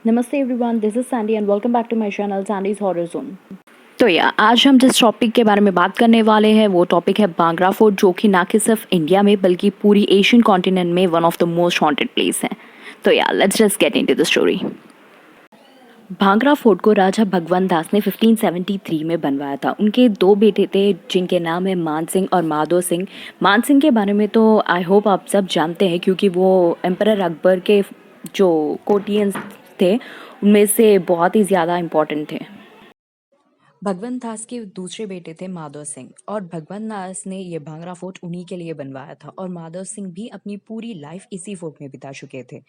नमस्ते everyone, this is Sandy and welcome back to my channel Sandy's horror zone. तो आज हम जिस टॉपिक के बारे में बात करने वाले हैं वो टॉपिक है भांगरा फोर्ट, जो कि ना कि सिर्फ इंडिया में बल्कि पूरी एशियन कॉन्टिनेंट में one of the most haunted place है। तो let's just get into the story. भांगरा फोर्ट को राजा भगवंत दास ने 1573 में बनवाया था। उनके दो बेटे थे जिनके नाम है मान सिंह और माधो सिंह। मान सिंह के बारे में तो आई होप आप सब जानते हैं, क्योंकि वो एम्परर अकबर के जो कोर्टियंस थे उनमें से बहुत ही ज़्यादा इम्पोर्टेंट थे। भगवंत दास के दूसरे बेटे थे माधव सिंह, और भगवंत दास ने ये भांगरा फोर्ट उन्हीं के लिए बनवाया था, और माधव सिंह भी अपनी पूरी लाइफ इसी फोर्ट में बिता चुके थे।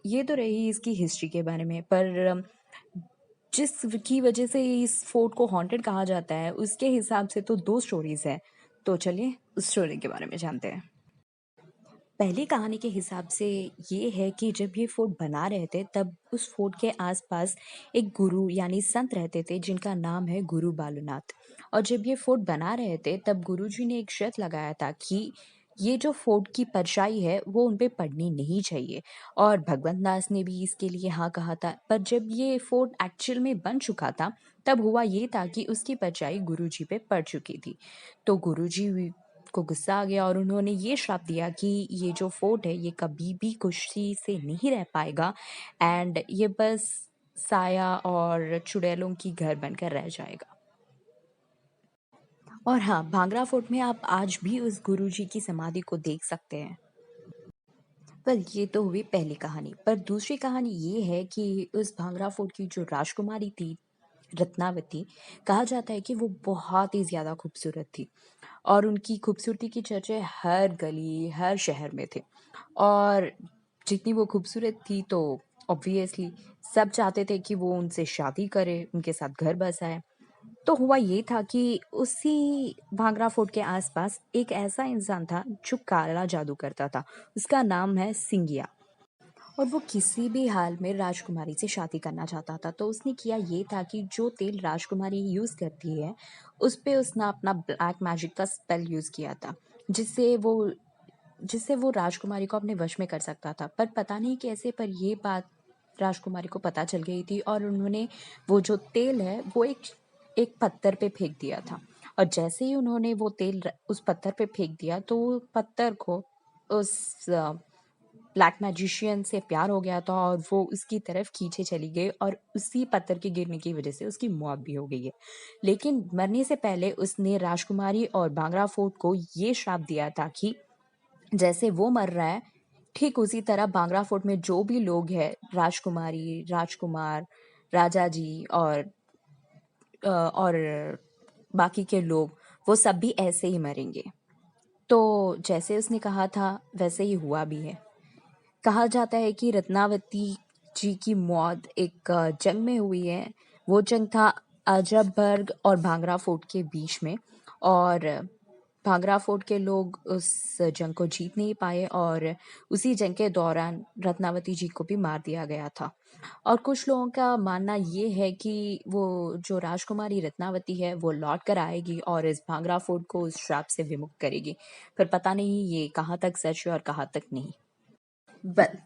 ये तो रही इसकी हिस्ट्री के बारे में, पर जिस की वजह से इस फोर्ट को हॉन्टेड कहा जाता है उसके हिसाब से तो दो स्टोरीज है। तो चलिए उस स्टोरी के बारे में जानते हैं। पहली कहानी के हिसाब से ये है कि जब ये फोर्ट बना रहे थे तब उस फोर्ट के आसपास एक गुरु यानी संत रहते थे जिनका नाम है गुरु बालूनाथ। और जब ये फोर्ट बना रहे थे तब गुरु जी ने एक शर्त लगाया था कि ये जो फोर्ट की परछाई है वो उन पे पड़नी नहीं चाहिए। और भगवंत दास ने भी इसके लिए हाँ कहा था, पर जब ये फोर्ट एक्चुअल में बन चुका था तब हुआ ये था कि उसकी परछाई गुरु जी पे पड़ चुकी थी। तो गुरु जी को गुस्सा आ गया और उन्होंने ये श्राप दिया कि ये जो फोर्ट है ये कभी भी खुशी से नहीं रह पाएगा, एंड ये बस साया और चुड़ैलों की घर बनकर रह जाएगा। और हाँ, भांगरा फोर्ट में आप आज भी उस गुरुजी की समाधि को देख सकते हैं। पर ये तो हुई पहली कहानी, पर दूसरी कहानी ये है कि उस भांगरा फोर्ट की जो राजकुमारी थी रत्नावती, कहा जाता है कि वो बहुत ही ज़्यादा खूबसूरत थी, और उनकी खूबसूरती की चर्चे हर गली हर शहर में थे। और जितनी वो खूबसूरत थी तो ऑब्वियसली सब चाहते थे कि वो उनसे शादी करे, उनके साथ घर बसाए। तो हुआ ये था कि उसी भांगरा फोर्ट के आसपास एक ऐसा इंसान था जो काला जादू करता था। उसका नाम है सिंगिया, और वो किसी भी हाल में राजकुमारी से शादी करना चाहता था। तो उसने किया ये था कि जो तेल राजकुमारी यूज़ करती है उस पे उसने अपना ब्लैक मैजिक का स्पेल यूज़ किया था, जिससे वो जिससे वो राजकुमारी को अपने वश में कर सकता था। पर पता नहीं कैसे, पर ये बात राजकुमारी को पता चल गई थी, और उन्होंने वो जो तेल है वो एक एक पत्थर पे फेंक दिया था। और जैसे ही उन्होंने वो तेल उस पत्थर पे फेंक दिया तो वो पत्थर को उस ब्लैक मैजिशियन से प्यार हो गया था, और वो उसकी तरफ खींचे चली गई, और उसी पत्थर के गिरने की वजह से उसकी मौत भी हो गई है। लेकिन मरने से पहले उसने राजकुमारी और भांगरा फोर्ट को ये श्राप दिया था कि जैसे वो मर रहा है ठीक उसी तरह भांगरा फोर्ट में जो भी लोग हैं, राजकुमारी, राजकुमार, राजा जी और बाकी के लोग, वो सब भी ऐसे ही मरेंगे। तो जैसे उसने कहा था वैसे ही हुआ भी है। कहा जाता है कि रत्नावती जी की मौत एक जंग में हुई है। वो जंग था अजबर्ग और भांगरा फोर्ट के बीच में, और भांगरा फोर्ट के लोग उस जंग को जीत नहीं पाए, और उसी जंग के दौरान रत्नावती जी को भी मार दिया गया था। और कुछ लोगों का मानना ये है कि वो जो राजकुमारी रत्नावती है वो लौट कर आएगी और इस भांगरा फोर्ट को उस श्राप से विमुक्त करेगी। पर पता नहीं ये कहाँ तक सच है और कहाँ तक नहीं।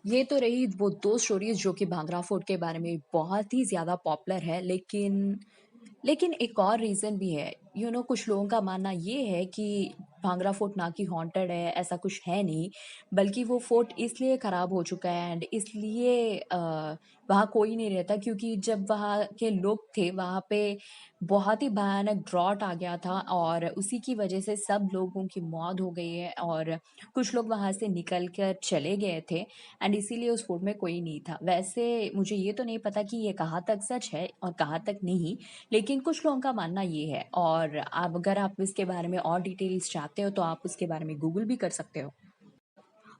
ये तो रही वो दो स्टोरीज जो कि भांगरा फोर्ट के बारे में बहुत ही ज़्यादा पॉपुलर है, लेकिन एक और रीज़न भी है। कुछ लोगों का मानना ये है कि भांगरा फोर्ट ना कि हॉन्टेड है, ऐसा कुछ है नहीं, बल्कि वो फोर्ट इसलिए ख़राब हो चुका है एंड इसलिए वहाँ कोई नहीं रहता, क्योंकि जब वहाँ के लोग थे वहाँ पे बहुत ही भयानक ड्रॉट आ गया था, और उसी की वजह से सब लोगों की मौत हो गई है, और कुछ लोग वहाँ से निकल कर चले गए थे, एंड इसीलिए उस फोर्ट में कोई नहीं था। वैसे मुझे ये तो नहीं पता कि ये कहाँ तक सच है और कहाँ तक नहीं, लेकिन कुछ लोगों का मानना ये है। और आप अगर आप इसके बारे में और डिटेल्स चाहते हो तो आप उसके बारे में गूगल भी कर सकते हो।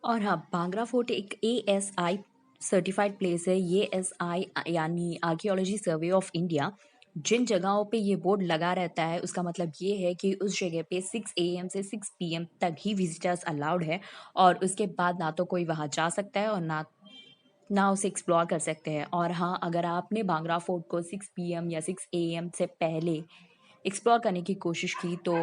और हाँ, भांगरा फोर्ट एक ASI सर्टिफाइड प्लेस है। ये ASI यानी आर्कियोलॉजी सर्वे ऑफ इंडिया। जिन जगहों पे ये बोर्ड लगा रहता है उसका मतलब ये है कि उस जगह पे 6 AM से 6 PM तक ही विजिटर्स अलाउड है, और उसके बाद ना तो कोई वहाँ जा सकता है और ना उसे एक्सप्लोर कर सकते हैं। और हाँ, अगर आपने भांगरा फोर्ट को 6 PM या 6 AM से पहले एक्सप्लोर करने की कोशिश की तो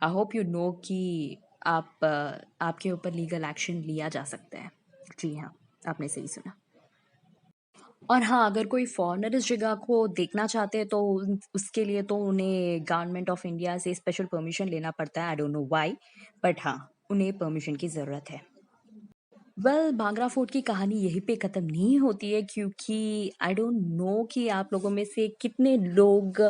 आई होप यू नो कि आपके ऊपर लीगल एक्शन लिया जा सकता है। जी हाँ, आपने सही सुना। और हाँ, अगर कोई फॉरेनर इस जगह को देखना चाहते हैं तो उसके लिए तो उन्हें गवर्नमेंट ऑफ इंडिया से स्पेशल परमिशन लेना पड़ता है। आई डोंट नो व्हाई, बट हाँ, उन्हें परमिशन की ज़रूरत है। भांगरा फोर्ट की कहानी यहीं पे ख़त्म नहीं होती है, क्योंकि आई डोंट नो कि आप लोगों में से कितने लोग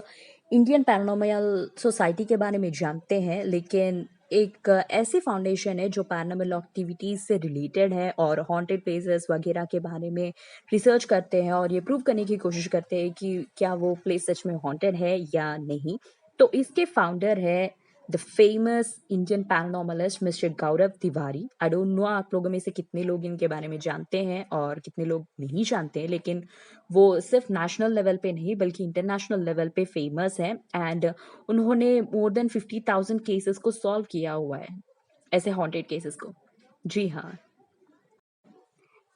इंडियन पैरानॉर्मल सोसाइटी के बारे में जानते हैं, लेकिन एक ऐसी फाउंडेशन है जो पैरानॉर्मल एक्टिविटीज़ से रिलेटेड है और हॉन्टेड प्लेसेस वगैरह के बारे में रिसर्च करते हैं और ये प्रूव करने की कोशिश करते हैं कि क्या वो प्लेस सच में हॉन्टेड है या नहीं। तो इसके फाउंडर है the famous Indian paranormalist mister Gaurav Tiwari. I don't know आप लोगों में से कितने लोग इनके बारे में जानते हैं और कितने लोग नहीं जानते हैं, लेकिन वो सिर्फ नेशनल लेवल पे नहीं बल्कि इंटरनेशनल लेवल पे फेमस है। एंड उन्होंने मोर देन 50,000 केसेस को सॉल्व किया हुआ है, ऐसे हॉन्टेड केसेस को। जी हाँ।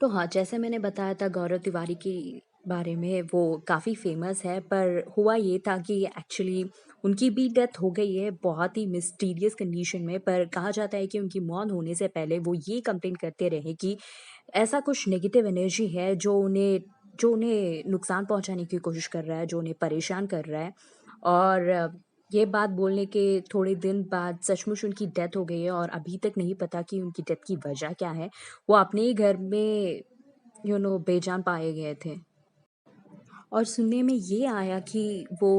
तो हाँ, जैसे मैंने बताया था गौरव तिवारी के बारे में, वो काफ़ी फ़ेमस है, पर हुआ ये था कि एक्चुअली उनकी भी डेथ हो गई है बहुत ही मिस्टीरियस कंडीशन में। पर कहा जाता है कि उनकी मौत होने से पहले वो ये कंप्लेन करते रहे कि ऐसा कुछ नेगेटिव एनर्जी है जो उन्हें नुकसान पहुंचाने की कोशिश कर रहा है, जो उन्हें परेशान कर रहा है। और ये बात बोलने के थोड़े दिन बाद सचमुच उनकी डेथ हो गई है और अभी तक नहीं पता कि उनकी डेथ की वजह क्या है। वो अपने ही घर में बेजान पाए गए थे। और सुनने में ये आया कि वो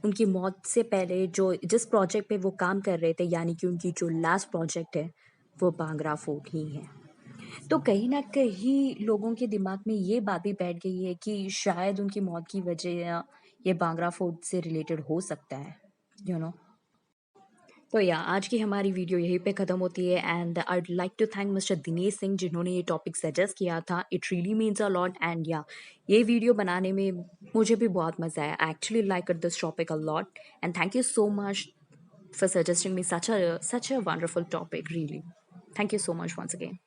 उनकी मौत से पहले जो जिस प्रोजेक्ट पे वो काम कर रहे थे, यानी कि उनकी जो लास्ट प्रोजेक्ट है, वो बांगरा फोर्ट ही है। तो कहीं न कहीं लोगों के दिमाग में ये बात भी बैठ गई है कि शायद उनकी मौत की वजह ये बांगरा फोर्ट से रिलेटेड हो सकता है, यू नो। तो या आज की हमारी वीडियो यहीं पे ख़त्म होती है, and I would like to thank mister Dinesh Singh जिन्होंने ये टॉपिक सजेस्ट किया था। It really means a lot, and या ये वीडियो बनाने में मुझे भी बहुत मज़ा आया। I actually like this topic a lot, and thank you so much for suggesting me such a wonderful topic, really. Thank you so much once again.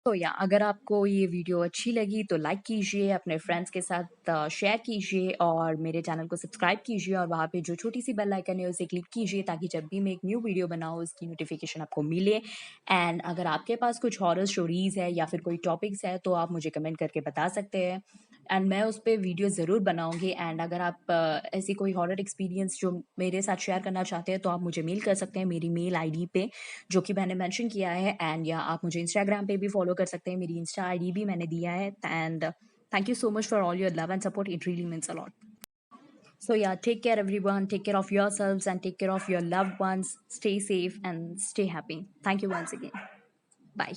तो या अगर आपको ये वीडियो अच्छी लगी तो लाइक कीजिए, अपने फ्रेंड्स के साथ शेयर कीजिए और मेरे चैनल को सब्सक्राइब कीजिए और वहाँ पे जो छोटी सी बेल आइकन है उसे क्लिक कीजिए ताकि जब भी मैं एक न्यू वीडियो बनाऊँ उसकी नोटिफिकेशन आपको मिले। एंड अगर आपके पास कुछ हॉरर स्टोरीज़ है या फिर कोई टॉपिक्स है तो आप मुझे कमेंट करके बता सकते हैं, एंड मैं उस पे वीडियो ज़रूर बनाऊंगी। एंड अगर आप ऐसी कोई हॉरर एक्सपीरियंस जो मेरे साथ शेयर करना चाहते हैं तो आप मुझे मेल कर सकते हैं मेरी मेल आईडी पे, जो कि मैंने मेंशन किया है। एंड या आप मुझे इंस्टाग्राम पे भी फॉलो कर सकते हैं, मेरी इंस्टा आईडी भी मैंने दिया है। And thank you so much for all your love and support, it really means a lot. So yeah, take care everyone, take care of yourselves and take care of your loved ones. Stay safe and stay happy. Thank you once again. Bye.